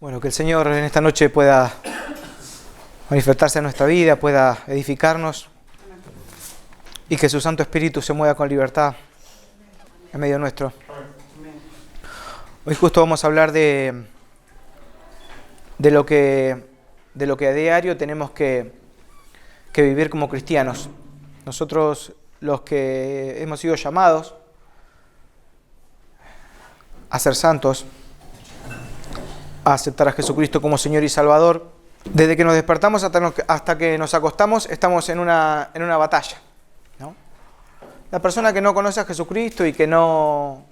Bueno, que el Señor en esta noche pueda manifestarse en nuestra vida, pueda edificarnos y que su Santo Espíritu se mueva con libertad en medio nuestro. Hoy justo vamos a hablar de lo que a diario tenemos que vivir como cristianos. Nosotros, los que hemos sido llamados a ser santos, a aceptar a Jesucristo como Señor y Salvador, desde que nos despertamos hasta que nos acostamos, estamos en una batalla, ¿no? La persona que no conoce a Jesucristo y que no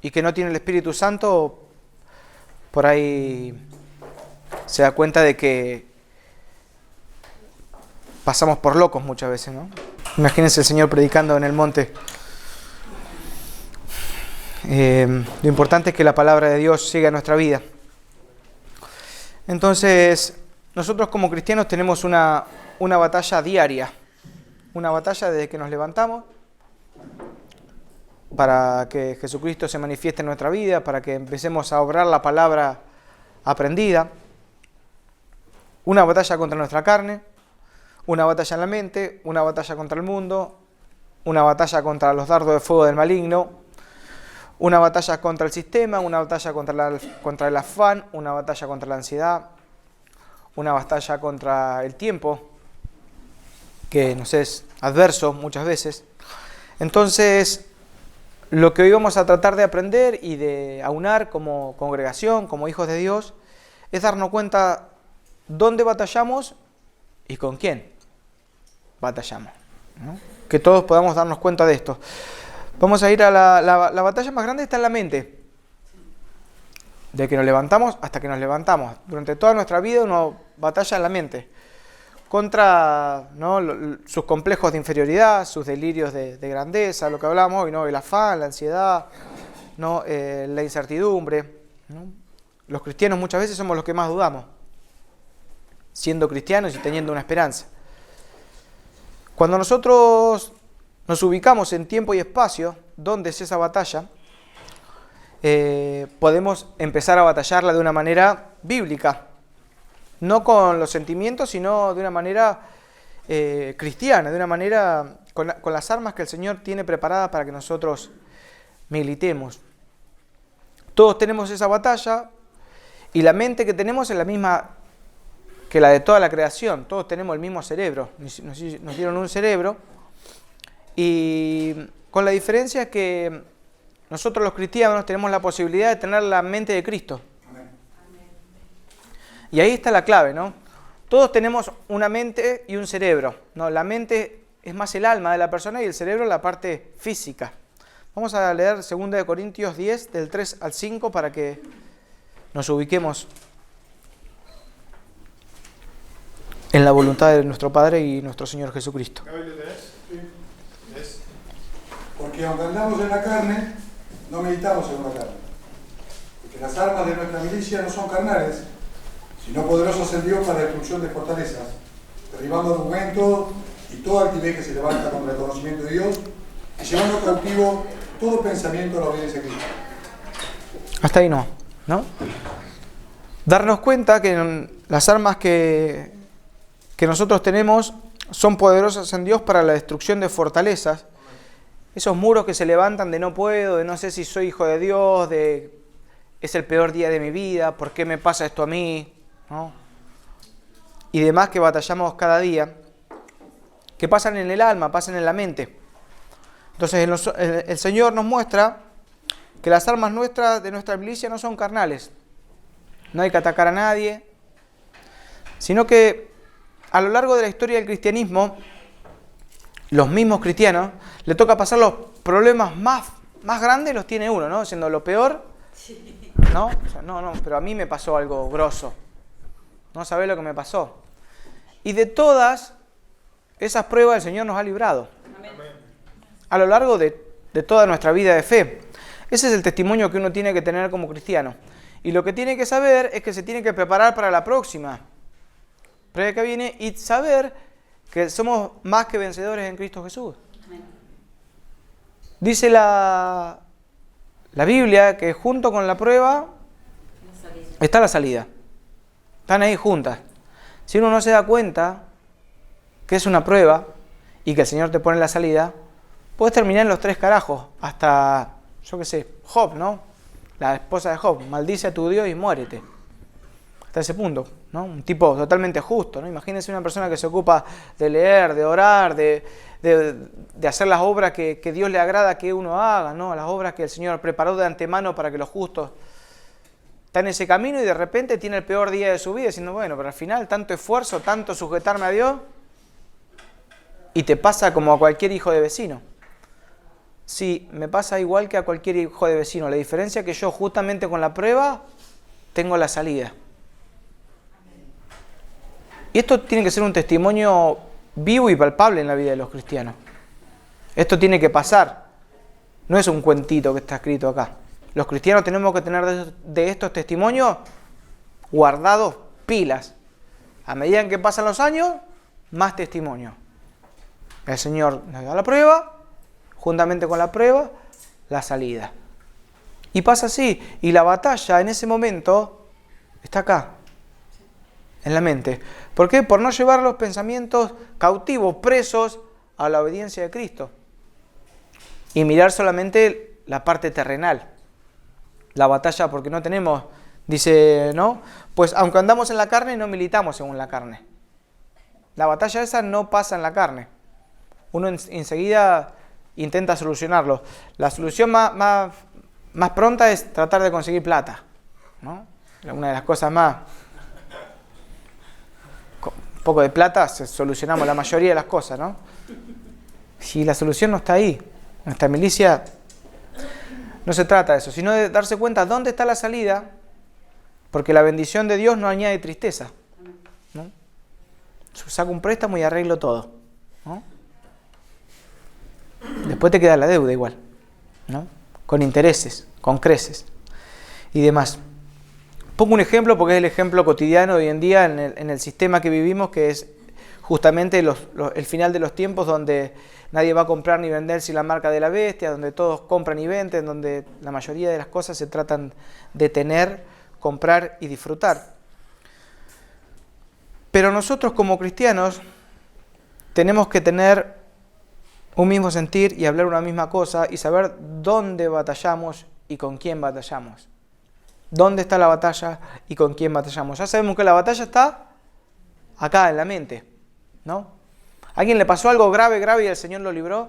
tiene el Espíritu Santo, por ahí se da cuenta de que pasamos por locos muchas veces, ¿no? Imagínense el Señor predicando en el monte. Lo importante es que la palabra de Dios llegue a nuestra vida. Entonces, nosotros como cristianos tenemos una batalla diaria, una batalla desde que nos levantamos para que Jesucristo se manifieste en nuestra vida, para que empecemos a obrar la palabra aprendida, una batalla contra nuestra carne, una batalla en la mente, una batalla contra el mundo, una batalla contra los dardos de fuego del maligno, una batalla contra el sistema, una batalla contra el afán, una batalla contra la ansiedad, una batalla contra el tiempo, que nos es adverso muchas veces. Entonces, lo que hoy vamos a tratar de aprender y de aunar como congregación, como hijos de Dios, es darnos cuenta dónde batallamos y con quién batallamos, ¿no? Que todos podamos darnos cuenta de esto. Vamos a ir a la batalla más grande, está en la mente. De que nos levantamos hasta que nos levantamos. Durante toda nuestra vida uno batalla en la mente. Contra, ¿no?, sus complejos de inferioridad, sus delirios de grandeza, lo que hablamos hoy, ¿no?, el afán, la ansiedad, ¿no?, la incertidumbre, ¿no? Los cristianos muchas veces somos los que más dudamos, siendo cristianos y teniendo una esperanza. Cuando nosotros nos ubicamos en tiempo y espacio, ¿dónde es esa batalla? Podemos empezar a batallarla de una manera bíblica, no con los sentimientos, sino de una manera cristiana, de una manera con las armas que el Señor tiene preparadas para que nosotros militemos. Todos tenemos esa batalla y la mente que tenemos es la misma que la de toda la creación. Todos tenemos el mismo cerebro, nos dieron un cerebro. Y con la diferencia que nosotros los cristianos tenemos la posibilidad de tener la mente de Cristo. Amén. Y ahí está la clave, ¿no? Todos tenemos una mente y un cerebro, ¿no? La mente es más el alma de la persona y el cerebro la parte física. Vamos a leer 2 Corintios 10, del 3 al 5, para que nos ubiquemos en la voluntad de nuestro Padre y nuestro Señor Jesucristo. Porque aunque andamos en la carne, no meditamos en la carne. Porque las armas de nuestra milicia no son carnales, sino poderosas en Dios para la destrucción de fortalezas, derribando argumentos y toda altivez que se levanta contra el conocimiento de Dios, y llevando cautivo todo pensamiento a la obediencia a Cristo. Hasta ahí no. Darnos cuenta que las armas que nosotros tenemos son poderosas en Dios para la destrucción de fortalezas. Esos muros que se levantan de no puedo, de no sé si soy hijo de Dios, de es el peor día de mi vida, ¿por qué me pasa esto a mí?, ¿no? Y demás que batallamos cada día, que pasan en el alma, pasan en la mente. Entonces el Señor nos muestra que las armas de nuestra milicia no son carnales. No hay que atacar a nadie, sino que a lo largo de la historia del cristianismo, los mismos cristianos, le toca pasar los problemas más grandes, los tiene uno, ¿no? Siendo lo peor, ¿no? O sea, no, pero a mí me pasó algo grosso. No sabés lo que me pasó. Y de todas esas pruebas el Señor nos ha librado. Amén. A lo largo de toda nuestra vida de fe. Ese es el testimonio que uno tiene que tener como cristiano. Y lo que tiene que saber es que se tiene que preparar para la próxima prueba que viene y saber que somos más que vencedores en Cristo Jesús. Amén. Dice la Biblia que junto con la prueba está la salida. Están ahí juntas. Si uno no se da cuenta que es una prueba y que el Señor te pone la salida, puedes terminar en los 3 carajos. Hasta, yo qué sé, Job, ¿no? La esposa de Job, maldice a tu Dios y muérete. Hasta ese punto, ¿no? Un tipo totalmente justo, ¿no? Imagínense una persona que se ocupa de leer, de orar, de hacer las obras que Dios le agrada que uno haga, ¿no? Las obras que el Señor preparó de antemano para que los justos estén en ese camino, y de repente tiene el peor día de su vida diciendo, bueno, pero al final tanto esfuerzo, tanto sujetarme a Dios, y te pasa como a cualquier hijo de vecino. Sí, me pasa igual que a cualquier hijo de vecino. La diferencia es que yo justamente con la prueba tengo la salida. Y esto tiene que ser un testimonio vivo y palpable en la vida de los cristianos. Esto tiene que pasar. No es un cuentito que está escrito acá. Los cristianos tenemos que tener de estos testimonios guardados pilas. A medida en que pasan los años, más testimonios. El Señor nos da la prueba, juntamente con la prueba, la salida. Y pasa así. Y la batalla en ese momento está acá, en la mente. ¿Por qué? Por no llevar los pensamientos cautivos, presos a la obediencia de Cristo. Y mirar solamente la parte terrenal. La batalla, porque no tenemos, dice, ¿no? Pues aunque andamos en la carne, no militamos según la carne. La batalla esa no pasa en la carne. Uno enseguida intenta solucionarlo. La solución más pronta es tratar de conseguir plata, ¿no? Una de las cosas más... Con un poco de plata solucionamos la mayoría de las cosas, ¿no? Si la solución no está ahí, nuestra milicia, no se trata de eso, sino de darse cuenta dónde está la salida, porque la bendición de Dios no añade tristeza, ¿no? Saco un préstamo y arreglo todo, ¿no? Después te queda la deuda igual, ¿no? Con intereses, con creces y demás. Pongo un ejemplo porque es el ejemplo cotidiano hoy en día en el sistema que vivimos, que es justamente el final de los tiempos, donde nadie va a comprar ni vender sin la marca de la bestia, donde todos compran y venden, donde la mayoría de las cosas se tratan de tener, comprar y disfrutar. Pero nosotros como cristianos tenemos que tener un mismo sentir y hablar una misma cosa y saber dónde batallamos y con quién batallamos. ¿Dónde está la batalla y con quién batallamos? Ya sabemos que la batalla está acá, en la mente, ¿no? ¿A alguien le pasó algo grave y el Señor lo libró?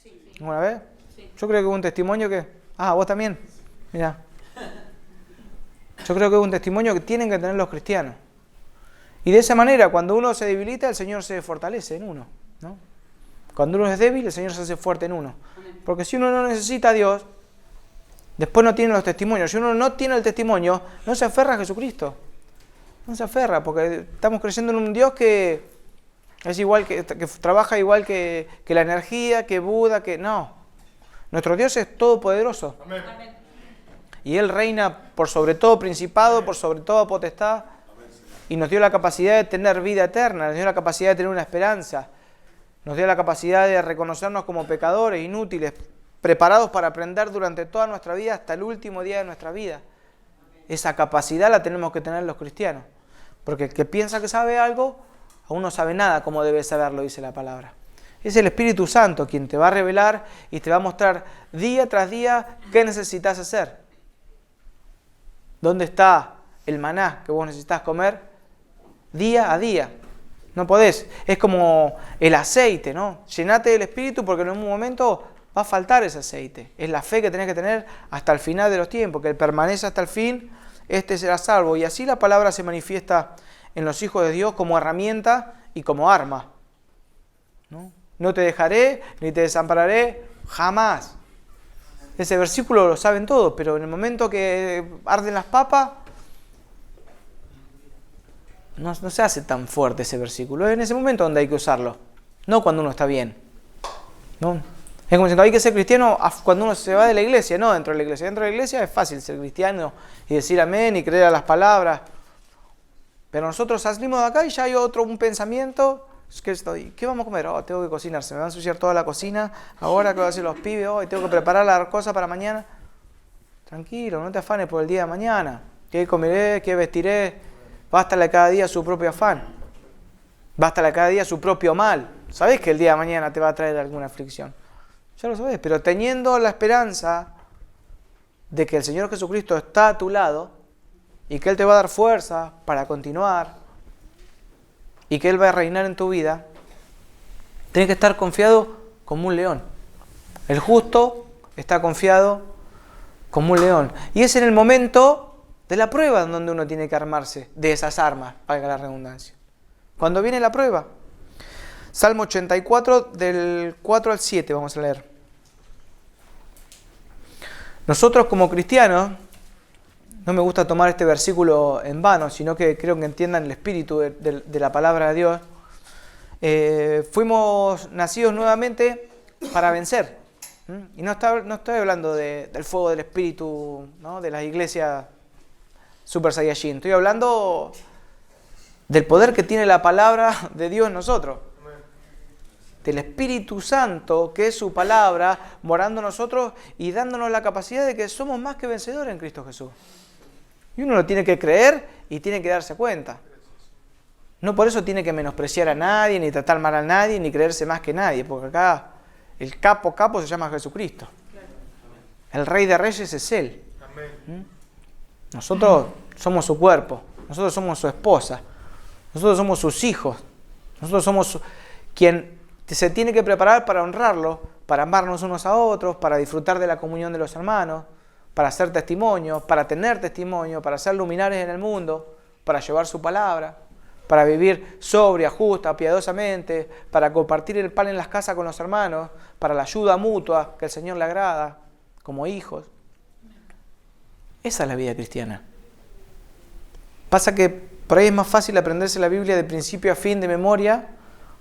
Sí. ¿Alguna vez? Sí. Yo creo que hubo un testimonio que... Ah, ¿vos también? Mirá. Yo creo que hubo un testimonio que tienen que tener los cristianos. Y de esa manera, cuando uno se debilita, el Señor se fortalece en uno, ¿no? Cuando uno es débil, el Señor se hace fuerte en uno. Porque si uno no necesita a Dios, después no tiene los testimonios. Si uno no tiene el testimonio, no se aferra a Jesucristo. No se aferra, porque estamos creyendo en un Dios que es igual que trabaja igual que la energía, que Buda, que... No. Nuestro Dios es todopoderoso. Amén. Y Él reina por sobre todo principado, por sobre toda potestad. Y nos dio la capacidad de tener vida eterna, nos dio la capacidad de tener una esperanza. Nos dio la capacidad de reconocernos como pecadores, inútiles, preparados para aprender durante toda nuestra vida hasta el último día de nuestra vida. Esa capacidad la tenemos que tener los cristianos. Porque el que piensa que sabe algo, aún no sabe nada como debe saberlo, dice la palabra. Es el Espíritu Santo quien te va a revelar y te va a mostrar día tras día qué necesitas hacer. ¿Dónde está el maná que vos necesitas comer? Día a día. No podés. Es como el aceite, ¿no? Llenate del Espíritu porque en un momento va a faltar ese aceite. Es la fe que tenés que tener hasta el final de los tiempos, que Él permanece hasta el fin, este será salvo. Y así la palabra se manifiesta en los hijos de Dios como herramienta y como arma, ¿no? No te dejaré ni te desampararé jamás. Ese versículo lo saben todos, pero en el momento que arden las papas, no se hace tan fuerte ese versículo. Es en ese momento donde hay que usarlo, no cuando uno está bien, ¿no? Es como diciendo, hay que ser cristiano cuando uno se va de la iglesia, no dentro de la iglesia. Dentro de la iglesia es fácil ser cristiano y decir amén y creer a las palabras. Pero nosotros salimos de acá y ya hay un pensamiento. ¿Qué vamos a comer? Oh, tengo que cocinar, se me va a ensuciar toda la cocina. Ahora que van a hacer los pibes, tengo que preparar la cosa para mañana. Tranquilo, no te afanes por el día de mañana. ¿Qué comeré? ¿Qué vestiré? Bástale cada día su propio afán. Bástale cada día su propio mal. Sabés que el día de mañana te va a traer alguna aflicción. Ya lo sabés, pero teniendo la esperanza de que el Señor Jesucristo está a tu lado y que Él te va a dar fuerza para continuar y que Él va a reinar en tu vida, tienes que estar confiado como un león. El justo está confiado como un león. Y es en el momento de la prueba en donde uno tiene que armarse de esas armas, valga la redundancia. Cuando viene la prueba. Salmo 84, del 4 al 7, vamos a leer. Nosotros como cristianos, no me gusta tomar este versículo en vano, sino que creo que entiendan el espíritu de la palabra de Dios. Fuimos nacidos nuevamente para vencer. Y no estoy hablando del fuego del espíritu, ¿no?, de las iglesias Super Saiyajin. Estoy hablando del poder que tiene la palabra de Dios en nosotros. Del Espíritu Santo, que es su palabra, morando en nosotros y dándonos la capacidad de que somos más que vencedores en Cristo Jesús. Y uno lo tiene que creer y tiene que darse cuenta. No por eso tiene que menospreciar a nadie, ni tratar mal a nadie, ni creerse más que nadie, porque acá el capo se llama Jesucristo. El Rey de Reyes es Él. Nosotros somos su cuerpo, nosotros somos su esposa, nosotros somos sus hijos, nosotros somos quien se tiene que preparar para honrarlo, para amarnos unos a otros, para disfrutar de la comunión de los hermanos, para hacer testimonio, para tener testimonio, para ser luminares en el mundo, para llevar su palabra, para vivir sobria, justa, piadosamente, para compartir el pan en las casas con los hermanos, para la ayuda mutua que el Señor le agrada, como hijos. Esa es la vida cristiana. Pasa que por ahí es más fácil aprenderse la Biblia de principio a fin de memoria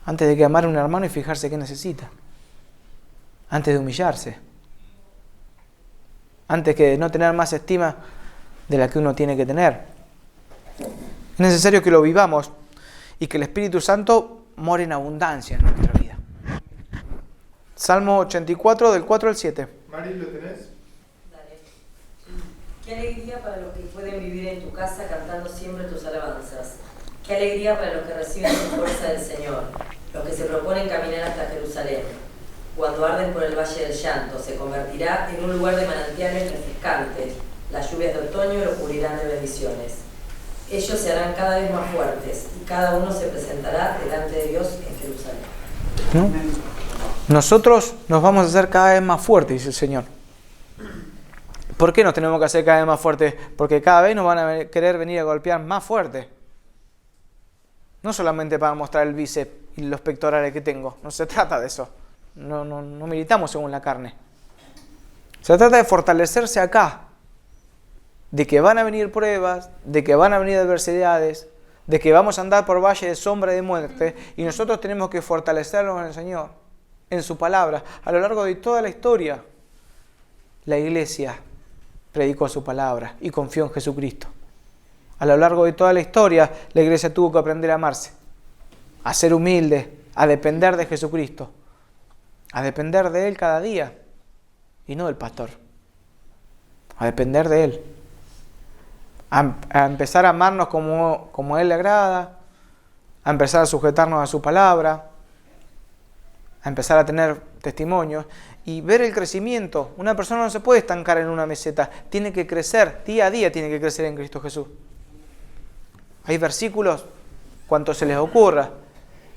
antes de que amar a un hermano y fijarse qué necesita. Antes de humillarse. Antes que no tener más estima de la que uno tiene que tener. Es necesario que lo vivamos y que el Espíritu Santo more en abundancia en nuestra vida. Salmo 84, del 4 al 7. Mari, ¿lo tenés? Dale. Qué alegría para los que pueden vivir en tu casa cantando siempre tus alabanzas. Qué alegría para los que reciben la fuerza del Señor, los que se proponen caminar hasta Jerusalén. Cuando arden por el valle del llanto, se convertirá en un lugar de manantiales refrescantes. Las lluvias de otoño lo cubrirán de bendiciones. Ellos se harán cada vez más fuertes y cada uno se presentará delante de Dios en Jerusalén. ¿No? Nosotros nos vamos a hacer cada vez más fuertes, dice el Señor. ¿Por qué nos tenemos que hacer cada vez más fuertes? Porque cada vez nos van a querer venir a golpear más fuerte. No solamente para mostrar el bíceps y los pectorales que tengo. No se trata de eso. No militamos según la carne. Se trata de fortalecerse acá. De que van a venir pruebas, de que van a venir adversidades, de que vamos a andar por valle de sombra y de muerte. Y nosotros tenemos que fortalecernos en el Señor, en su palabra. A lo largo de toda la historia, la iglesia predicó su palabra y confió en Jesucristo. A lo largo de toda la historia, la iglesia tuvo que aprender a amarse, a ser humilde, a depender de Jesucristo, a depender de Él cada día y no del pastor, a depender de Él, a empezar a amarnos como a Él le agrada, a empezar a sujetarnos a su palabra, a empezar a tener testimonios y ver el crecimiento. Una persona no se puede estancar en una meseta, tiene que crecer, día a día tiene que crecer en Cristo Jesús. Hay versículos, cuanto se les ocurra.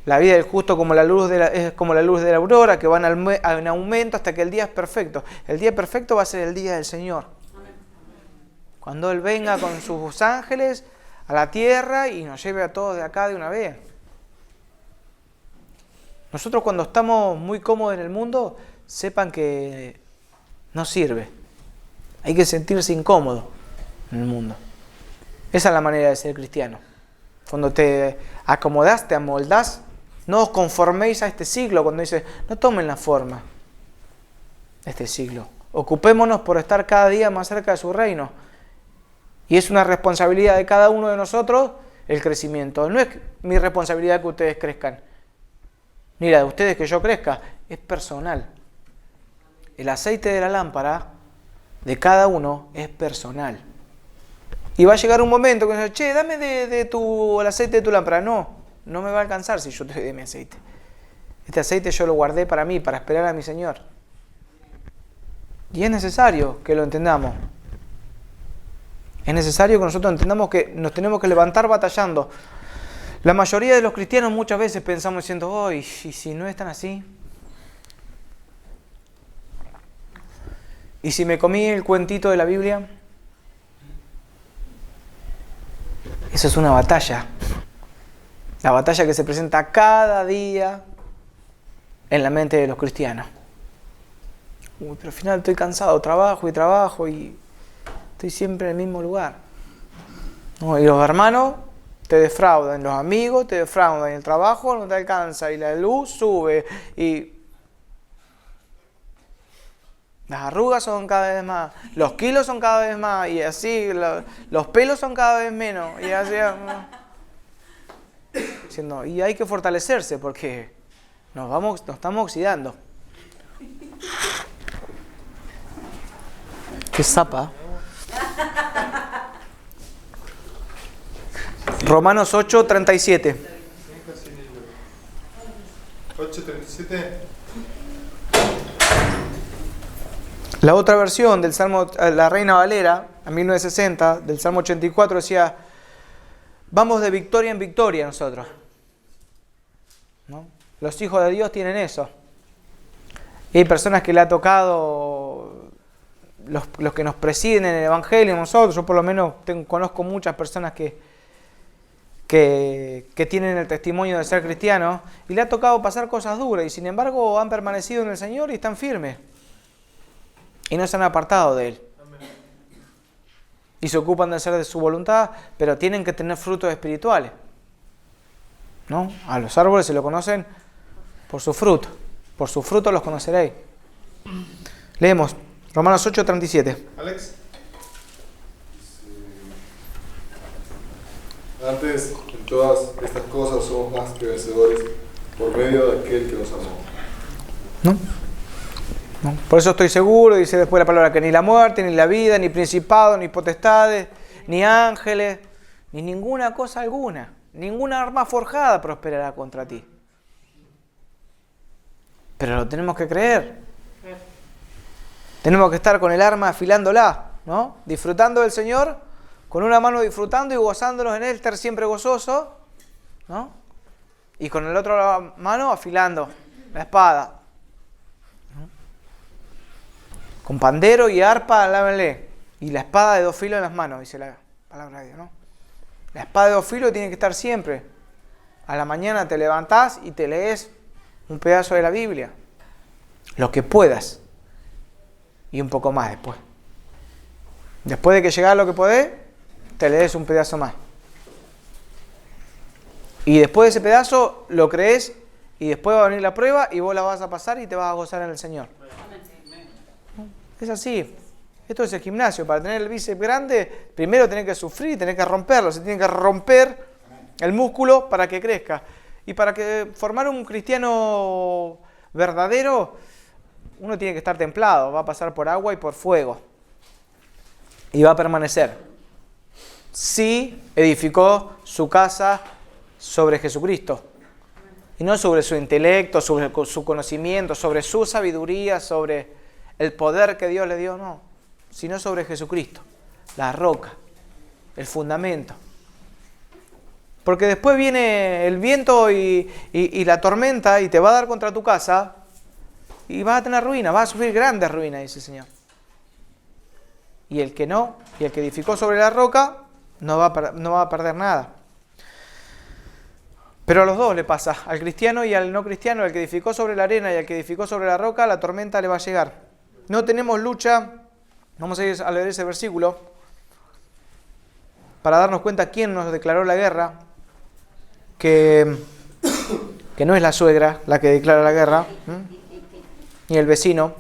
La vida del justo es como la luz de la aurora, que van en aumento hasta que el día es perfecto. El día perfecto va a ser el día del Señor. Cuando Él venga con sus ángeles a la tierra y nos lleve a todos de acá de una vez. Nosotros cuando estamos muy cómodos en el mundo, sepan que no sirve. Hay que sentirse incómodo en el mundo. Esa es la manera de ser cristiano. Cuando te acomodás, te amoldás, no os conforméis a este siglo. Cuando dice, no tomen la forma de este siglo. Ocupémonos por estar cada día más cerca de su reino. Y es una responsabilidad de cada uno de nosotros el crecimiento. No es mi responsabilidad que ustedes crezcan, ni la de ustedes que yo crezca. Es personal. El aceite de la lámpara de cada uno es personal. Y va a llegar un momento que dice, che, dame el aceite de tu lámpara. No me va a alcanzar si yo te doy de mi aceite. Este aceite yo lo guardé para mí, para esperar a mi Señor. Y es necesario que lo entendamos. Es necesario que nosotros entendamos que nos tenemos que levantar batallando. La mayoría de los cristianos muchas veces pensamos diciendo, oh, ¿y si no es tan así? ¿Y si me comí el cuentito de la Biblia? Eso es una batalla. La batalla que se presenta cada día en la mente de los cristianos. Uy, pero al final estoy cansado, trabajo y estoy siempre en el mismo lugar. No, y los hermanos te defraudan, los amigos te defraudan, y el trabajo no te alcanza, y la luz sube, y las arrugas son cada vez más, los kilos son cada vez más, y así los pelos son cada vez menos, y así, diciendo, y hay que fortalecerse porque nos estamos oxidando. ¡Qué zapa! Romanos 8:37. 8:37. La otra versión del Salmo, la Reina Valera, en 1960, del Salmo 84, decía, vamos de victoria en victoria nosotros. ¿No? Los hijos de Dios tienen eso. Y hay personas que le ha tocado, los que nos presiden en el Evangelio, nosotros, yo por lo menos conozco muchas personas que tienen el testimonio de ser cristianos, y le ha tocado pasar cosas duras, y sin embargo han permanecido en el Señor y están firmes. Y no se han apartado de Él. Y se ocupan de hacer de su voluntad, pero tienen que tener frutos espirituales. ¿No? A los árboles se lo conocen por su fruto. Por su fruto los conoceréis. Leemos Romanos 8:37. Alex. Antes, en todas estas cosas somos más que vencedores por medio de aquel que nos amó. ¿No? ¿No? Por eso estoy seguro, dice después la palabra, que ni la muerte, ni la vida, ni principados, ni potestades, ni ángeles, ni ninguna cosa alguna, ninguna arma forjada prosperará contra ti. Pero lo tenemos que creer. Tenemos que estar con el arma afilándola, ¿no? Disfrutando del Señor, con una mano disfrutando y gozándonos en Él, estar siempre gozoso, ¿no? Y con la otra mano afilando la espada. Con pandero y arpa, alábenle. Y la espada de 2 filos en las manos, dice la palabra de Dios, ¿no? La espada de 2 filos tiene que estar siempre. A la mañana te levantás y te lees un pedazo de la Biblia. Lo que puedas. Y un poco más después. Después de que llegás a lo que podés, te lees un pedazo más. Y después de ese pedazo lo crees, y después va a venir la prueba y vos la vas a pasar y te vas a gozar en el Señor. Es así. Esto es el gimnasio. Para tener el bíceps grande, primero tenés que sufrir, tenés que romperlo. Se tiene que romper el músculo para que crezca. Y para que formar un cristiano verdadero, uno tiene que estar templado. Va a pasar por agua y por fuego. Y va a permanecer. Sí edificó su casa sobre Jesucristo. Y no sobre su intelecto, sobre su conocimiento, sobre su sabiduría, sobre el poder que Dios le dio, no, sino sobre Jesucristo, la roca, el fundamento. Porque después viene el viento y la tormenta y te va a dar contra tu casa y vas a tener ruina, vas a sufrir grandes ruinas, dice el Señor. Y el que no, y el que edificó sobre la roca, no va a perder nada. Pero a los dos le pasa, al cristiano y al no cristiano, al que edificó sobre la arena y al que edificó sobre la roca, la tormenta le va a llegar. No tenemos lucha, vamos a ir a leer ese versículo, para darnos cuenta quién nos declaró la guerra, que no es la suegra la que declara la guerra, ni el vecino.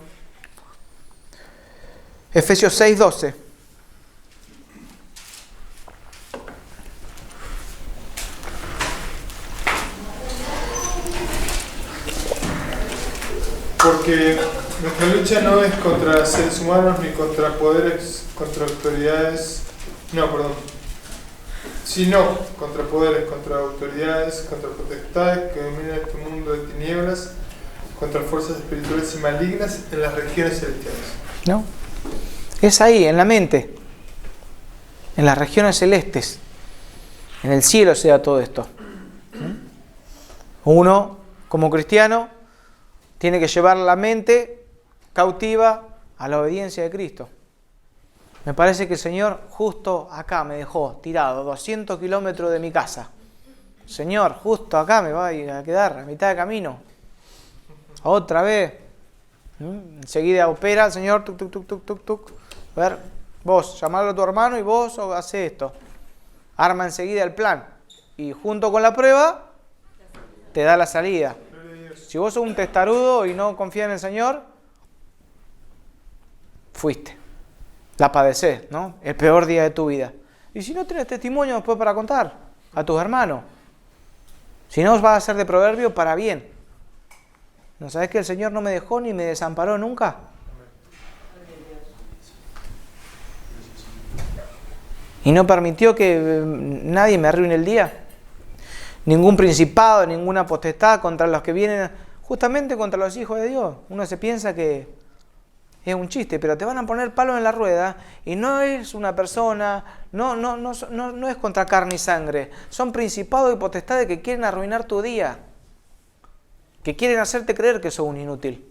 Efesios 6:12. Porque nuestra lucha no es contra seres humanos, ni contra poderes, contra autoridades, Sino contra poderes, contra autoridades, contra potestades que dominan este mundo de tinieblas, contra fuerzas espirituales y malignas en las regiones celestiales. ¿No? Es ahí, en la mente, en las regiones celestes, en el cielo se da todo esto. Uno, como cristiano, tiene que llevar la mente cautiva a la obediencia de Cristo. Me parece que el Señor justo acá me dejó tirado 200 kilómetros de mi casa. Señor, justo acá me va a quedar a mitad de camino. Otra vez. Enseguida opera el Señor, tuc, tuc, tuc, tuc, tuc, tuc. A ver, vos, llamarlo a tu hermano y vos hace esto. Arma enseguida el plan. Y junto con la prueba, te da la salida. Si vos sos un testarudo y no confías en el Señor, fuiste. La padecés, ¿no? El peor día de tu vida. Y si no tenés testimonio después para contar a tus hermanos. Si no, vas a ser de proverbio para bien. ¿No sabés que el Señor no me dejó ni me desamparó nunca? Y no permitió que nadie me arruine el día. Ningún principado, ninguna potestad contra los que vienen, justamente contra los hijos de Dios. Uno se piensa que es un chiste, pero te van a poner palos en la rueda y no es una persona, no es contra carne y sangre. Son principados y potestades que quieren arruinar tu día, que quieren hacerte creer que sos un inútil.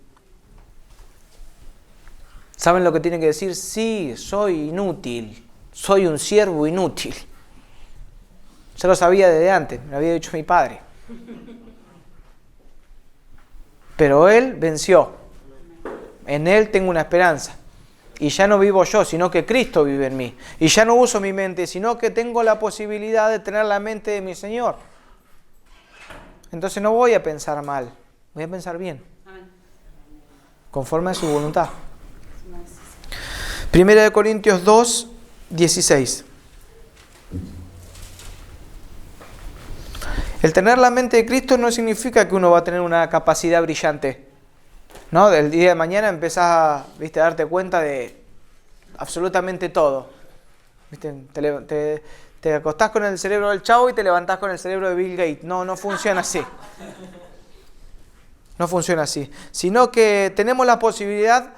¿Saben lo que tienen que decir? Sí, soy inútil, soy un siervo inútil. Yo lo sabía desde antes, me lo había dicho mi padre. Pero él venció. En Él tengo una esperanza. Y ya no vivo yo, sino que Cristo vive en mí. Y ya no uso mi mente, sino que tengo la posibilidad de tener la mente de mi Señor. Entonces no voy a pensar mal, voy a pensar bien. Conforme a su voluntad. 1 Corintios 2, 16. El tener la mente de Cristo no significa que uno va a tener una capacidad brillante. ¿No? Del día de mañana empezás a darte cuenta de absolutamente todo. Te acostás con el cerebro del Chavo y te levantás con el cerebro de Bill Gates. No funciona así. No funciona así. Sino que tenemos la posibilidad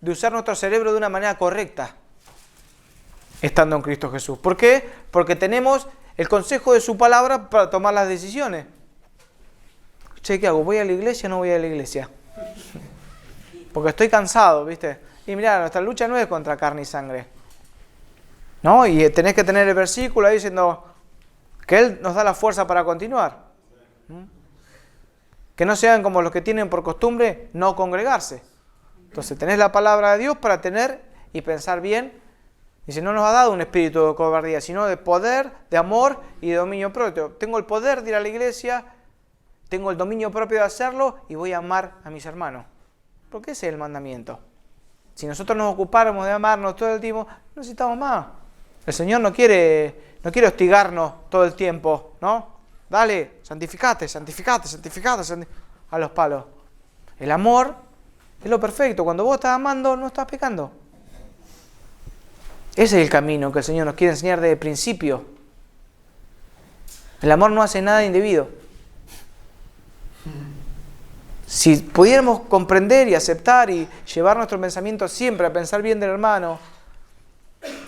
de usar nuestro cerebro de una manera correcta, estando en Cristo Jesús. ¿Por qué? Porque tenemos el consejo de su palabra para tomar las decisiones. Che, ¿qué hago? ¿Voy a la iglesia o no voy a la iglesia? Porque estoy cansado, ¿viste? Y mirá, nuestra lucha no es contra carne y sangre, ¿no? Y tenés que tener el versículo ahí diciendo que Él nos da la fuerza para continuar. Que no sean como los que tienen por costumbre no congregarse. Entonces tenés la palabra de Dios para tener y pensar bien. Dice, no nos ha dado un espíritu de cobardía, sino de poder, de amor y de dominio propio. Tengo el poder de ir a la iglesia, tengo el dominio propio de hacerlo y voy a amar a mis hermanos. Porque ese es el mandamiento. Si nosotros nos ocupáramos de amarnos todo el tiempo, no necesitamos más. El Señor no quiere hostigarnos todo el tiempo, ¿no? Dale, santificate a los palos. El amor es lo perfecto. Cuando vos estás amando, no estás pecando. Ese es el camino que el Señor nos quiere enseñar desde el principio. El amor no hace nada indebido. Si pudiéramos comprender y aceptar y llevar nuestro pensamiento siempre a pensar bien del hermano,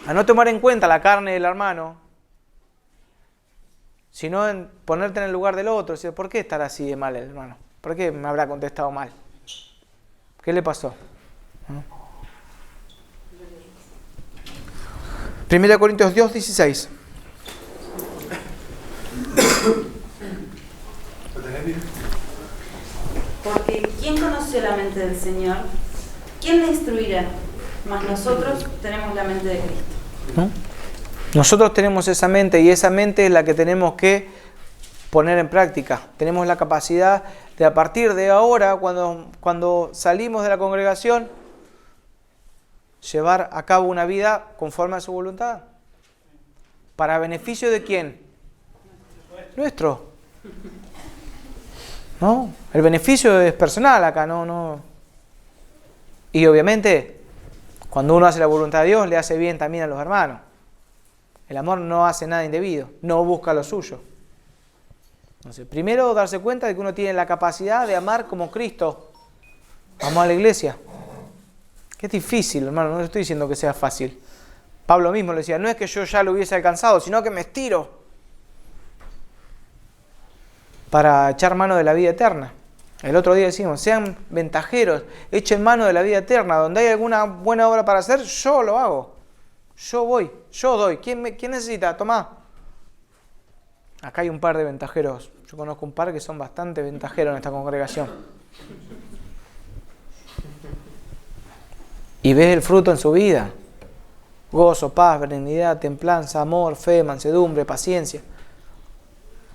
a no tomar en cuenta la carne del hermano, sino en ponerte en el lugar del otro, decir, ¿por qué estará así de mal el hermano? ¿Por qué me habrá contestado mal? ¿Qué le pasó? 1 Corintios 2, 16. Porque ¿quién conoció la mente del Señor? ¿Quién le instruirá? Mas nosotros tenemos la mente de Cristo. ¿No? Nosotros tenemos esa mente y esa mente es la que tenemos que poner en práctica. Tenemos la capacidad de a partir de ahora, cuando salimos de la congregación, llevar a cabo una vida conforme a su voluntad. ¿Para beneficio de quién? Nuestro. ¿No? El beneficio es personal acá, no. Y obviamente, cuando uno hace la voluntad de Dios, le hace bien también a los hermanos. El amor no hace nada indebido, no busca lo suyo. Entonces, primero darse cuenta de que uno tiene la capacidad de amar como Cristo amó a la iglesia. Que es difícil, hermano, no estoy diciendo que sea fácil. Pablo mismo le decía, no es que yo ya lo hubiese alcanzado, sino que me estiro para echar mano de la vida eterna. El otro día decimos, sean ventajeros, echen mano de la vida eterna. Donde hay alguna buena obra para hacer, yo lo hago. Yo voy, yo doy. ¿Quién necesita? Tomá. Acá hay un par de ventajeros. Yo conozco un par que son bastante ventajeros en esta congregación. Y ves el fruto en su vida. Gozo, paz, benignidad, templanza, amor, fe, mansedumbre, paciencia.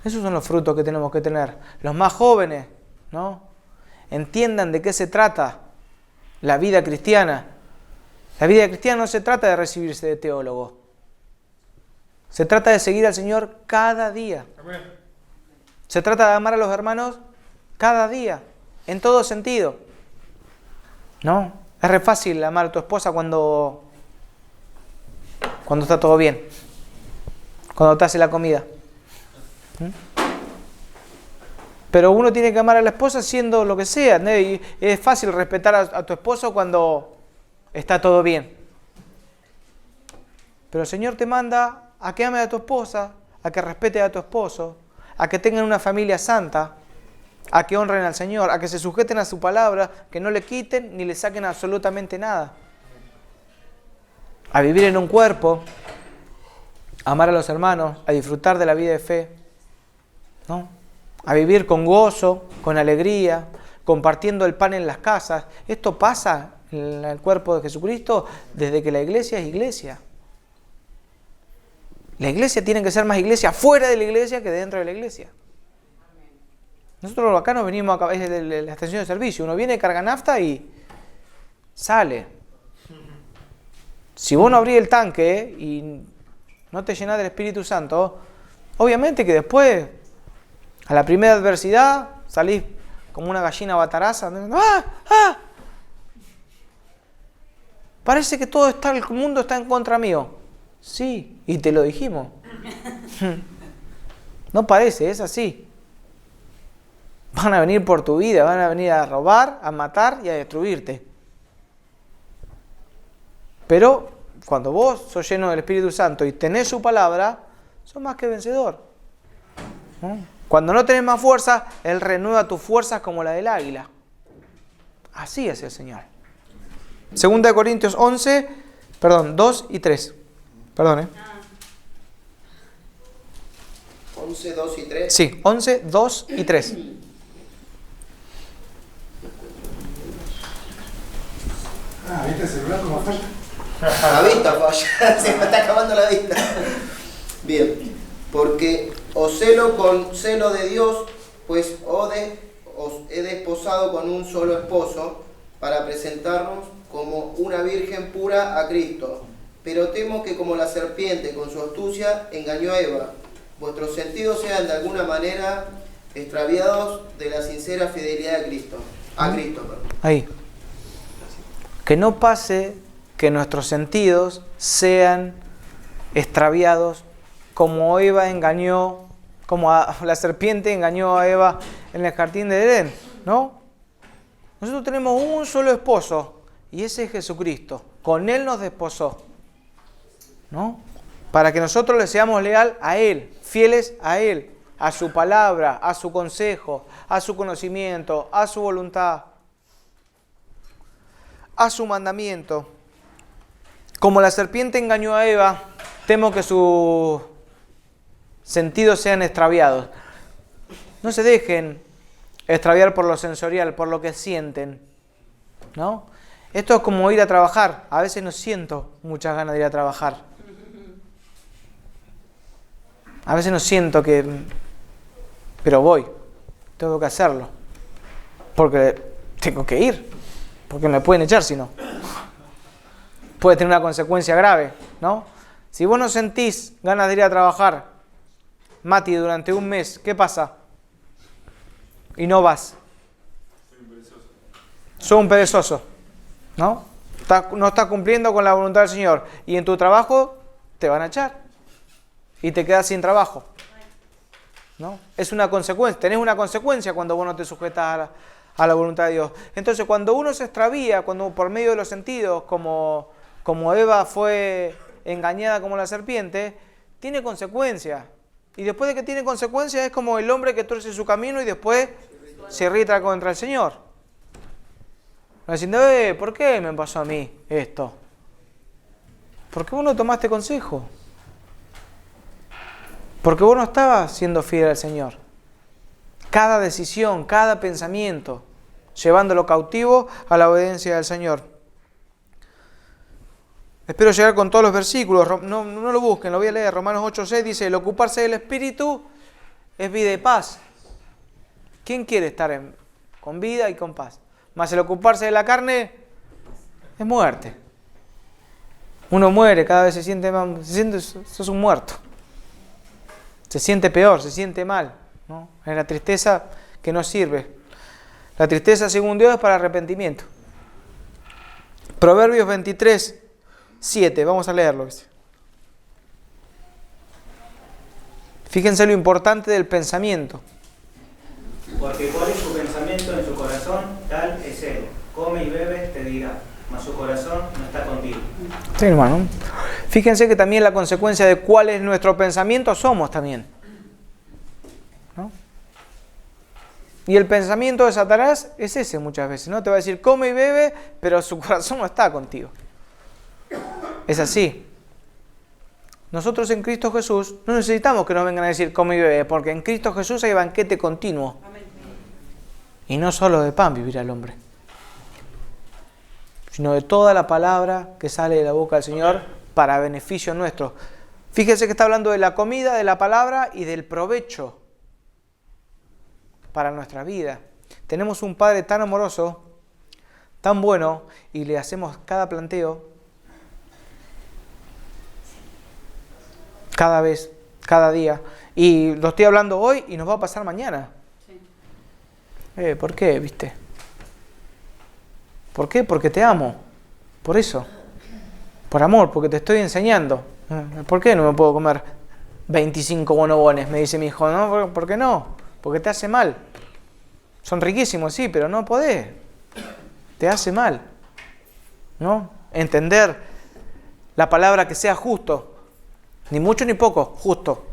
Esos son los frutos que tenemos que tener. Los más jóvenes, ¿no? Entiendan de qué se trata la vida cristiana. La vida cristiana no se trata de recibirse de teólogo. Se trata de seguir al Señor cada día. Se trata de amar a los hermanos cada día, en todo sentido. ¿No? Es re fácil amar a tu esposa cuando está todo bien. Cuando te hace la comida. Pero uno tiene que amar a la esposa siendo lo que sea, ¿no? Y es fácil respetar a tu esposo cuando está todo bien. Pero el Señor te manda a que ames a tu esposa, a que respete a tu esposo, a que tengan una familia santa, a que honren al Señor, a que se sujeten a su palabra, que no le quiten ni le saquen absolutamente nada. A vivir en un cuerpo, a amar a los hermanos, a disfrutar de la vida de fe, ¿no? A vivir con gozo, con alegría, compartiendo el pan en las casas. Esto pasa en el cuerpo de Jesucristo desde que la iglesia es iglesia. La iglesia tiene que ser más iglesia fuera de la iglesia que dentro de la iglesia. Nosotros acá nos venimos a es de la estación de servicio. Uno viene, carga nafta y sale. Si vos no abrís el tanque y no te llenás del Espíritu Santo, obviamente que después, a la primera adversidad, salís como una gallina bataraza. ¡Ah! ¡Ah! Parece que todo el mundo está en contra mío. Sí, y te lo dijimos. No parece, es así. Van a venir por tu vida, van a venir a robar, a matar y a destruirte. Pero cuando vos sos lleno del Espíritu Santo y tenés su palabra, sos más que vencedor. Cuando no tenés más fuerza, Él renueva tus fuerzas como la del águila. Así es el Señor. 2 Corintios 2 y 3. Perdón, 11, 2 y 3. Sí, 11, 2 y 3. ¿Viste el celular como falla? La vista falla, se me está acabando la vista. Bien, porque os celo con celo de Dios, pues os he desposado con un solo esposo, para presentarnos como una virgen pura a Cristo. Pero temo que como la serpiente con su astucia engañó a Eva, vuestros sentidos sean de alguna manera extraviados de la sincera fidelidad de Cristo. A Cristo, perdón. Ahí. Que no pase que nuestros sentidos sean extraviados como Eva engañó, como la serpiente engañó a Eva en el jardín de Edén, ¿no? Nosotros tenemos un solo esposo y ese es Jesucristo. Con Él nos desposó, ¿no? Para que nosotros le seamos leal a Él, fieles a Él, a su palabra, a su consejo, a su conocimiento, a su voluntad, a su mandamiento. Como la serpiente engañó a Eva, temo que sus sentidos sean extraviados. No se dejen extraviar por lo sensorial, por lo que sienten, ¿no? Esto es como ir a trabajar. A veces no siento muchas ganas de ir a trabajar. A veces no siento que... Pero voy. Tengo que hacerlo. Porque tengo que ir. Porque me pueden echar si no. Puede tener una consecuencia grave, ¿no? Si vos no sentís ganas de ir a trabajar, Mati, durante un mes, ¿qué pasa? Y no vas. Soy un perezoso, ¿no? No estás cumpliendo con la voluntad del Señor. Y en tu trabajo te van a echar. y te quedas sin trabajo. ¿No? Es una consecuencia, tenés una consecuencia cuando vos no te sujetas a la voluntad de Dios. Entonces, cuando uno se extravía, cuando por medio de los sentidos, como Eva fue engañada como la serpiente, tiene consecuencias. Y después de que tiene consecuencias, es como el hombre que torce su camino y después se irrita contra el Señor. Diciendo, ¿por qué me pasó a mí esto? ¿Por qué vos no tomaste consejo? Porque vos no estabas siendo fiel al Señor. Cada decisión, cada pensamiento, llevándolo cautivo a la obediencia del Señor. Espero llegar con todos los versículos. No lo busquen, lo voy a leer. Romanos 8:6 dice, el ocuparse del Espíritu es vida y paz. ¿Quién quiere estar con vida y con paz? Mas el ocuparse de la carne es muerte. Uno muere, cada vez sos un muerto. Se siente peor, se siente mal, ¿no? Es la tristeza que no sirve. La tristeza, según Dios, es para arrepentimiento. Proverbios 23:7, vamos a leerlo. Fíjense lo importante del pensamiento. Porque cuál es su pensamiento en su corazón, tal es él. Come y bebe, te dirá, mas su corazón no está contigo. Sí, hermano. Fíjense que también la consecuencia de cuál es nuestro pensamiento somos también, ¿no? Y el pensamiento de Satanás es ese muchas veces, ¿no? Te va a decir, come y bebe, pero su corazón no está contigo. Es así. Nosotros en Cristo Jesús no necesitamos que nos vengan a decir, come y bebe, porque en Cristo Jesús hay banquete continuo. Y no solo de pan vivirá el hombre, sino de toda la palabra que sale de la boca del Señor para beneficio nuestro. Fíjense que está hablando de la comida, de la palabra y del provecho para nuestra vida. Tenemos un Padre tan amoroso, tan bueno, y le hacemos cada planteo, cada vez, cada día. Y lo estoy hablando hoy y nos va a pasar mañana. Sí. ¿Por qué? ¿Viste? ¿Por qué? Porque te amo. Por eso. Por amor, porque te estoy enseñando. ¿Por qué no me puedo comer 25 bonobones? Me dice mi hijo. No, ¿por qué no? Porque te hace mal. Son riquísimos, sí, pero no podés. Te hace mal. ¿No? Entender la palabra que sea justo. Ni mucho ni poco, justo.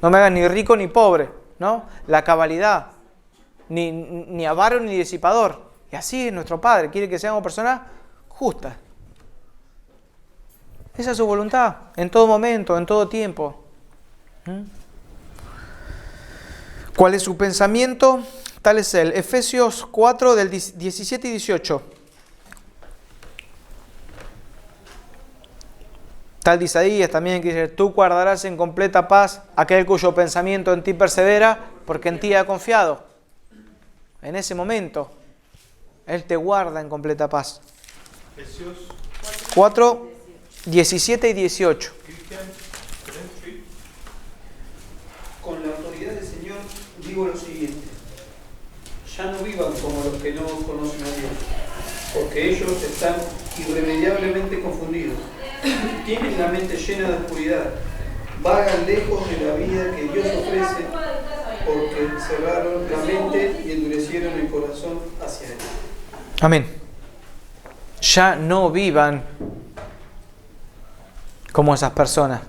No me hagas ni rico ni pobre, ¿no? La cabalidad. Ni avaro ni disipador. Y así es nuestro Padre. Quiere que seamos personas justas. Esa es su voluntad. En todo momento, en todo tiempo. ¿Cuál es su pensamiento? Tal es él. Efesios 4 del 17 y 18. Tal dice Isaías también, que dice, tú guardarás en completa paz aquel cuyo pensamiento en ti persevera, porque en ti ha confiado. En ese momento, Él te guarda en completa paz. Efesios 4, 17 y 18. Con la autoridad del Señor digo lo siguiente. Ya no vivan como los que no conocen a Dios, porque ellos están irremediablemente confundidos. Tienen la mente llena de oscuridad. Vagan lejos de la vida que Dios ofrece, porque cerraron la mente y endurecieron el corazón hacia Él. Amén. Ya no vivan como esas personas.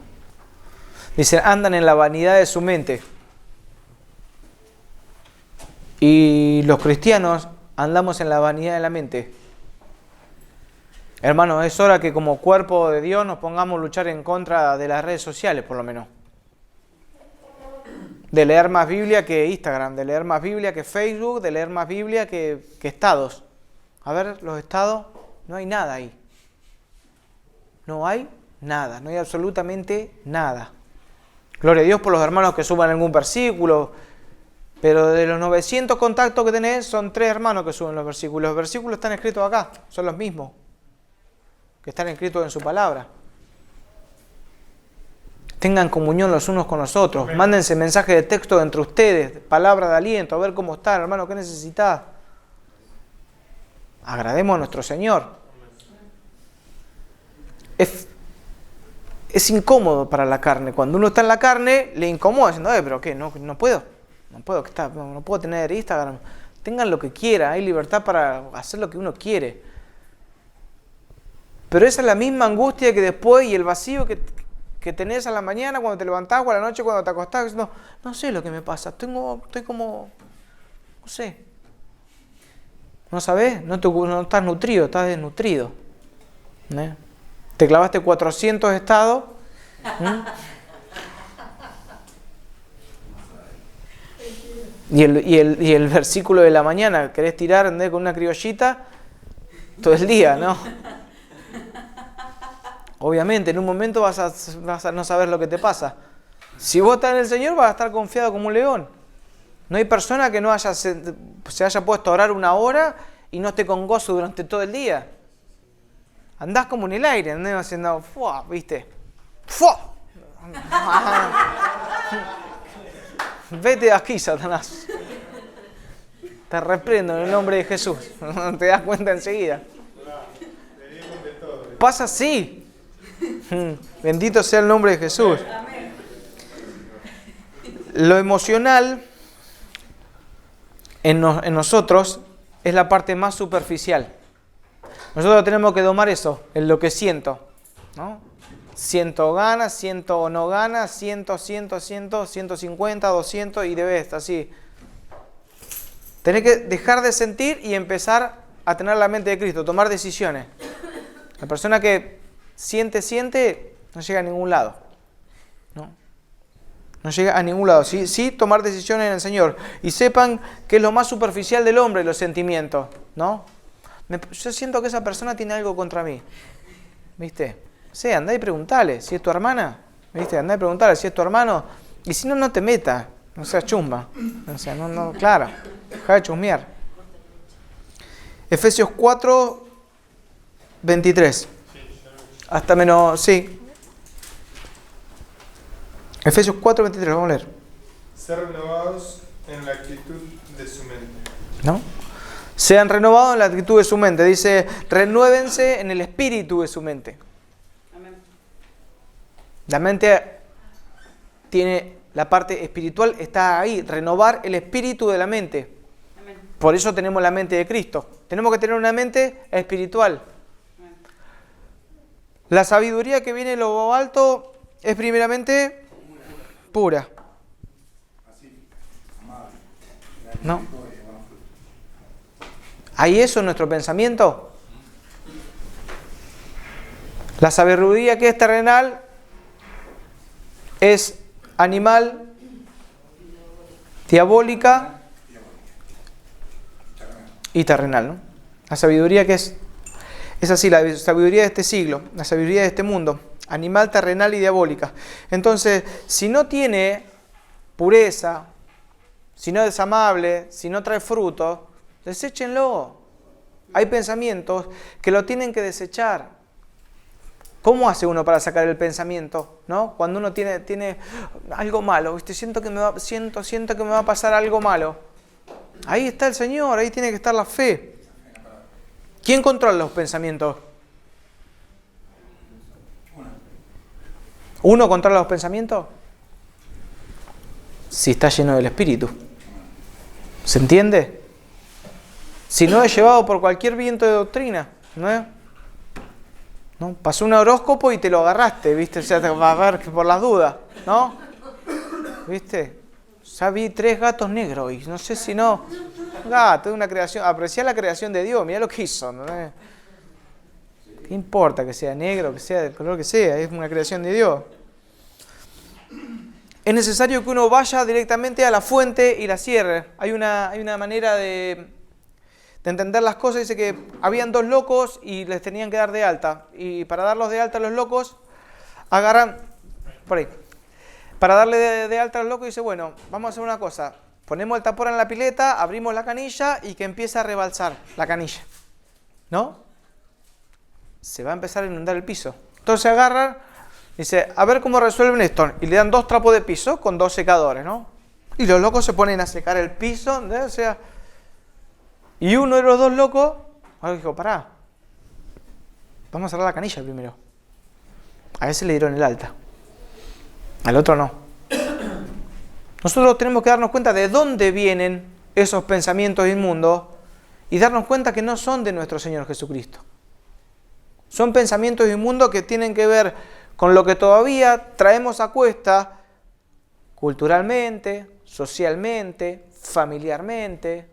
Dice, andan en la vanidad de su mente. Y los cristianos andamos en la vanidad de la mente. Hermanos, es hora que como cuerpo de Dios nos pongamos a luchar en contra de las redes sociales, por lo menos. De leer más Biblia que Instagram, de leer más Biblia que Facebook, de leer más Biblia que estados. A ver, los estados, no hay nada ahí. No hay nada, no hay absolutamente nada. Gloria a Dios por los hermanos que suban algún versículo, pero de los 900 contactos que tenés, son 3 hermanos que suben los versículos. Los versículos están escritos acá, son los mismos que están escritos en su palabra. Tengan comunión los unos con los otros. Mándense mensajes de texto entre ustedes, palabra de aliento, a ver cómo están, hermano, qué necesitas. Agrademos a nuestro Señor. es incómodo para la carne. Cuando uno está en la carne, le incomoda, diciendo, pero ¿qué? No puedo. No puedo tener Instagram. Tengan lo que quieran, hay libertad para hacer lo que uno quiere. Pero esa es la misma angustia que después y el vacío que tenés a la mañana cuando te levantás o a la noche cuando te acostás, diciendo, no sé lo que me pasa, estoy como, no sé. ¿No sabés? No estás nutrido, estás desnutrido. Te clavaste 400 estados. Y el versículo de la mañana, querés tirar con una criollita todo el día, ¿no? Obviamente, en un momento vas a no saber lo que te pasa. Si vos estás en el Señor, vas a estar confiado como un león. No hay persona que no se haya puesto a orar 1 hora y no esté con gozo durante todo el día. Andás como en el aire, andás haciendo, ¡fua! ¿Viste? ¡Fua! Vete de aquí, Satanás. Te reprendo en el nombre de Jesús. Te das cuenta enseguida. Pasa así. Bendito sea el nombre de Jesús. Lo emocional en nosotros es la parte más superficial. Nosotros tenemos que domar eso, en lo que siento, ¿no? Siento ganas, siento no ganas, 150, 200 y debes así. Tenés que dejar de sentir y empezar a tener la mente de Cristo, tomar decisiones. La persona que siente, no llega a ningún lado. No llega a ningún lado. Sí, tomar decisiones en el Señor. Y sepan que es lo más superficial del hombre, los sentimientos, ¿no? Yo siento que esa persona tiene algo contra mí. ¿Viste? Sí, andá y preguntale si es tu hermana. ¿Viste? Andá y preguntale si es tu hermano. Y si no, no te metas. No seas chumba. O sea, claro. Deja de chusmear. Efesios 4, 23. Hasta menos, sí. Efesios 4, 23, vamos a leer. Ser renovados en la actitud de su mente. ¿No? Sean renovados en la actitud de su mente. Dice, renuévense en el espíritu de su mente. Amén. La mente tiene la parte espiritual, está ahí. Renovar el espíritu de la mente. Amén. Por eso tenemos la mente de Cristo. Tenemos que tener una mente espiritual. Amén. La sabiduría que viene de lo alto es primeramente pura. ¿No? ¿Hay eso en nuestro pensamiento? La sabiduría que es terrenal es animal, diabólica y terrenal, ¿no? La sabiduría que es así, la sabiduría de este siglo, la sabiduría de este mundo, animal, terrenal y diabólica. Entonces, si no tiene pureza, si no es amable, si no trae fruto, deséchenlo. Hay pensamientos que lo tienen que desechar. ¿Cómo hace uno para sacar el pensamiento? ¿No? Cuando uno tiene algo malo, ¿viste? Siento que me va a pasar algo malo. Ahí está el Señor, ahí tiene que estar la fe. ¿Quién controla los pensamientos? ¿Uno controla los pensamientos? Si está lleno del Espíritu. ¿Se entiende? Si no es llevado por cualquier viento de doctrina, ¿no es? ¿No? Pasó un horóscopo y te lo agarraste, ¿viste? O sea, te va a ver por las dudas, ¿no? ¿Viste? Ya vi 3 gatos negros y no sé si no. Gato, es una creación. Apreciá la creación de Dios, mirá lo que hizo, ¿no? ¿Qué importa que sea negro, que sea del color que sea? Es una creación de Dios. Es necesario que uno vaya directamente a la fuente y la cierre. Hay una manera de entender las cosas. Dice que habían 2 locos y les tenían que dar de alta. Y para darlos de alta a los locos, agarran... Por ahí. Para darle de alta a los locos, dice, bueno, vamos a hacer una cosa. Ponemos el tapón en la pileta, abrimos la canilla y que empiece a rebalsar la canilla. ¿No? Se va a empezar a inundar el piso. Entonces agarran, dice, a ver cómo resuelven esto. Y le dan 2 trapos de piso con 2 secadores, ¿no? Y los locos se ponen a secar el piso, ¿no? O sea, y uno de los 2 locos, ahora dijo, pará, vamos a cerrar la canilla primero. A ese le dieron el alta, al otro no. Nosotros tenemos que darnos cuenta de dónde vienen esos pensamientos inmundos y darnos cuenta que no son de nuestro Señor Jesucristo. Son pensamientos inmundos que tienen que ver con lo que todavía traemos a cuesta culturalmente, socialmente, familiarmente.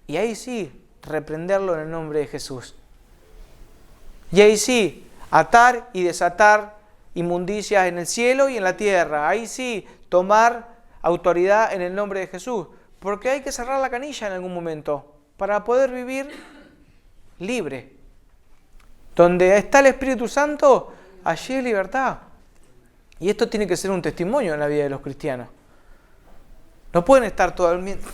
Y ahí sí, reprenderlo en el nombre de Jesús. Y ahí sí, atar y desatar inmundicias en el cielo y en la tierra. Ahí sí, tomar autoridad en el nombre de Jesús. Porque hay que cerrar la canilla en algún momento para poder vivir libre. Donde está el Espíritu Santo, allí hay libertad. Y esto tiene que ser un testimonio en la vida de los cristianos. No pueden estar todo el tiempo...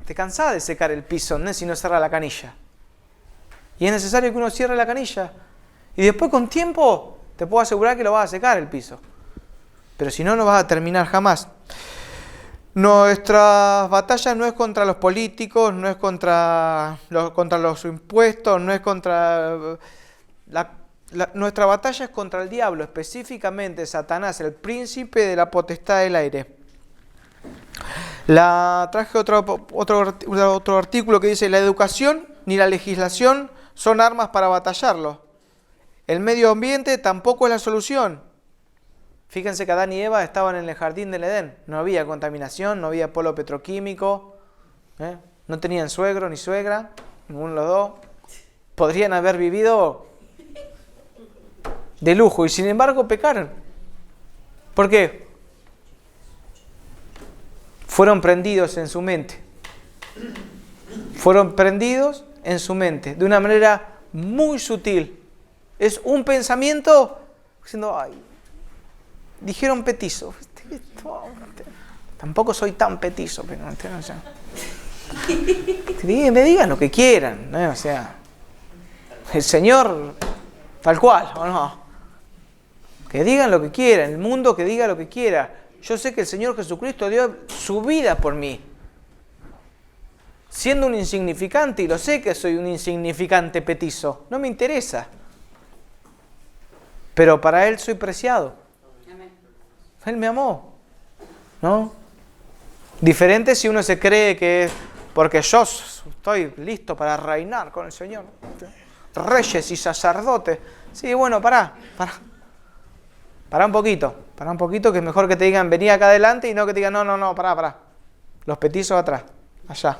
Te cansás de secar el piso, ¿no? Si no cierra la canilla. Y es necesario que uno cierre la canilla. Y después con tiempo te puedo asegurar que lo vas a secar el piso. Pero si no, no vas a terminar jamás. Nuestra batalla no es contra los políticos, no es contra los impuestos, no es contra... nuestra batalla es contra el diablo, específicamente Satanás, el príncipe de la potestad del aire. Traje otro artículo que dice: la educación ni la legislación son armas para batallarlo. El medio ambiente tampoco es la solución. Fíjense que Adán y Eva estaban en el jardín del Edén. No había contaminación, no había polo petroquímico, no tenían suegro ni suegra, ninguno de los dos. Podrían haber vivido de lujo y sin embargo pecaron. ¿Por qué? Fueron prendidos en su mente. Fueron prendidos en su mente de una manera muy sutil. Es un pensamiento diciendo, ay, dijeron petizo. Tampoco soy tan petizo, pero o sea, me digan lo que quieran, ¿no? O sea, el Señor tal cual, ¿o no? Que digan lo que quieran, el mundo que diga lo que quiera. Yo sé que el Señor Jesucristo dio su vida por mí. Siendo un insignificante, y lo sé que soy un insignificante petizo, no me interesa. Pero para Él soy preciado. Él me amó, ¿no? Diferente si uno se cree que es porque yo estoy listo para reinar con el Señor. Reyes y sacerdotes. Sí, bueno, pará un poquito, que es mejor que te digan vení acá adelante y no que te digan no, pará. Los petizos atrás, allá.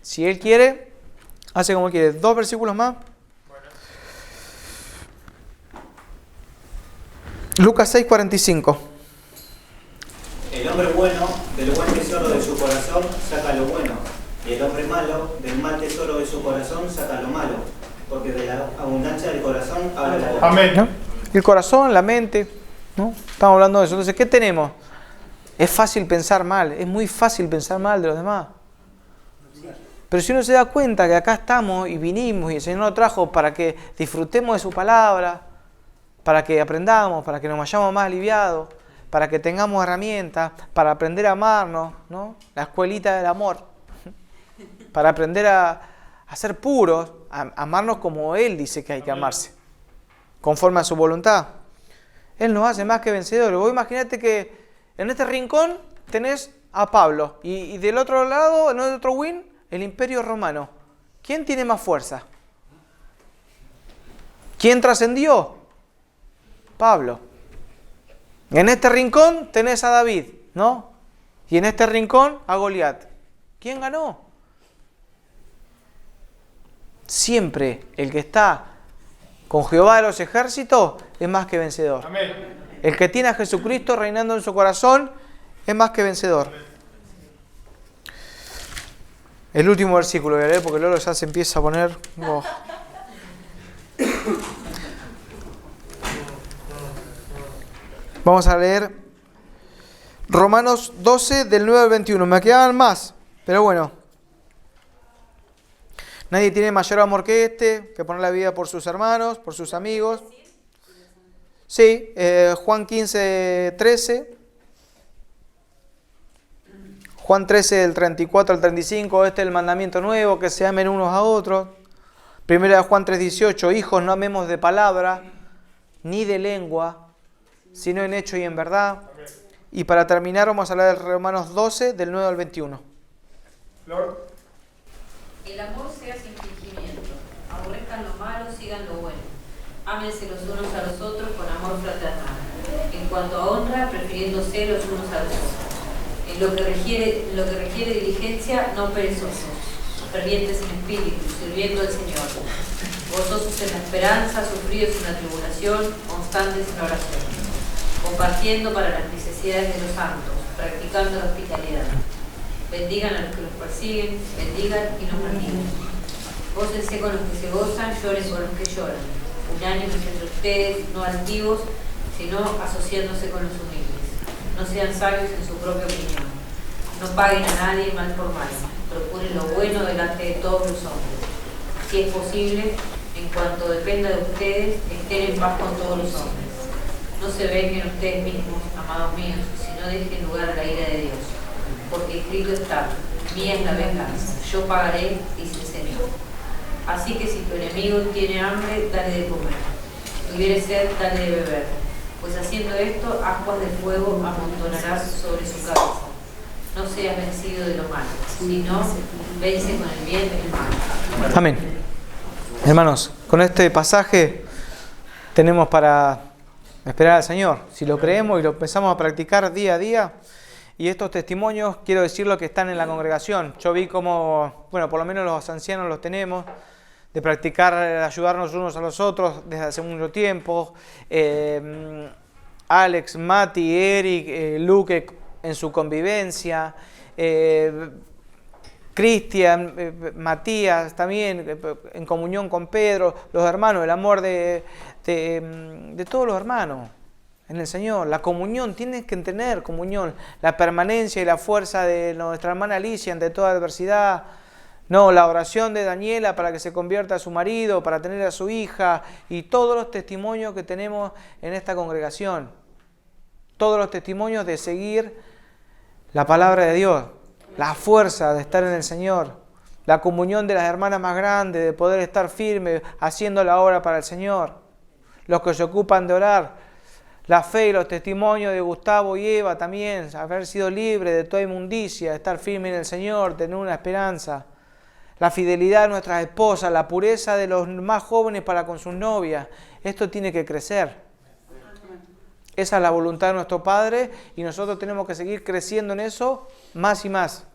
Si Él quiere, hace como quiere. 2 versículos más. Lucas 6:45. El hombre bueno, del buen tesoro de su corazón, saca lo bueno. Y el hombre malo, del mal tesoro de su corazón, saca lo malo. Porque de la abundancia del corazón habla la boca. Amén. ¿No? El corazón, la mente, ¿no? Estamos hablando de eso. Entonces, ¿qué tenemos? Es fácil pensar mal, es muy fácil pensar mal de los demás. Pero si uno se da cuenta que acá estamos y vinimos y el Señor nos trajo para que disfrutemos de su palabra, para que aprendamos, para que nos vayamos más aliviados, para que tengamos herramientas, para aprender a amarnos, ¿no? La escuelita del amor, para aprender a ser puros, a amarnos como Él dice que hay que amarse, conforme a su voluntad. Él nos hace más que vencedores. Vos imaginate que en este rincón tenés a Pablo y del otro lado, en el otro win, el Imperio Romano. ¿Quién tiene más fuerza? ¿Quién trascendió? Pablo. En este rincón tenés a David, ¿no? Y en este rincón a Goliat. ¿Quién ganó? Siempre el que está con Jehová de los ejércitos es más que vencedor. Amén. El que tiene a Jesucristo reinando en su corazón es más que vencedor. El último versículo voy a leer porque luego ya se empieza a poner... Oh. Vamos a leer Romanos 12 del 9 al 21. Me quedaban más, pero bueno. Nadie tiene mayor amor que este, que poner la vida por sus hermanos, por sus amigos. Sí, Juan 15, 13. Juan 13, del 34 al 35. Este es el mandamiento nuevo, que se amen unos a otros. Primera de Juan 3, 18. Hijos, no amemos de palabra, ni de lengua, sino en hecho y en verdad. Y para terminar vamos a hablar de Romanos 12, del 9 al 21. Flor. El amor sea sin fingimiento. Aborrezcan lo malo, sigan lo bueno. Ámense los unos a los otros con amor fraternal. En cuanto a honra, prefiriéndose los unos a los otros. En lo que requiere diligencia, no perezosos, fervientes en espíritu, sirviendo al Señor. Gozosos en la esperanza, sufridos en la tribulación, constantes en la oración. Compartiendo para las necesidades de los santos, practicando la hospitalidad. Bendigan a los que los persiguen, bendigan y no maldigan. Gócense con los que se gozan, lloren con los que lloran. Unánimes entre ustedes, no altivos, sino asociándose con los humildes. No sean sabios en su propia opinión. No paguen a nadie mal por mal. Procuren lo bueno delante de todos los hombres. Si es posible, en cuanto dependa de ustedes, estén en paz con todos los hombres. No se vengan ustedes mismos, amados míos, sino dejen lugar a la ira de Dios. Porque escrito está, mía es la venganza, yo pagaré, dice el Señor. Así que si tu enemigo tiene hambre, dale de comer. Si tuviere sed, dale de beber. Pues haciendo esto, ascuas de fuego amontonarás sobre su cabeza. No seas vencido de lo malo, sino vence con el bien el mal. Amén. Hermanos, con este pasaje tenemos para esperar al Señor. Si lo creemos y lo empezamos a practicar día a día, y estos testimonios, quiero decir lo que están en la congregación. Yo vi como, bueno, por lo menos los ancianos los tenemos, de practicar, ayudarnos unos a los otros desde hace mucho tiempo. Alex, Mati, Eric, Luque en su convivencia, Cristian, Matías también en comunión con Pedro, los hermanos, el amor de todos los hermanos en el Señor. La comunión, tienes que tener comunión, la permanencia y la fuerza de nuestra hermana Alicia ante toda adversidad. No, la oración de Daniela para que se convierta a su marido, para tener a su hija, y todos los testimonios que tenemos en esta congregación. Todos los testimonios de seguir la palabra de Dios, la fuerza de estar en el Señor, la comunión de las hermanas más grandes, de poder estar firmes haciendo la obra para el Señor, los que se ocupan de orar, la fe y los testimonios de Gustavo y Eva también, haber sido libre de toda inmundicia, estar firme en el Señor, tener una esperanza, la fidelidad de nuestras esposas, la pureza de los más jóvenes para con sus novias. Esto tiene que crecer. Esa es la voluntad de nuestro Padre y nosotros tenemos que seguir creciendo en eso más y más.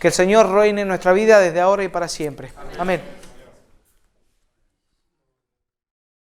Que el Señor reine en nuestra vida desde ahora y para siempre. Amén.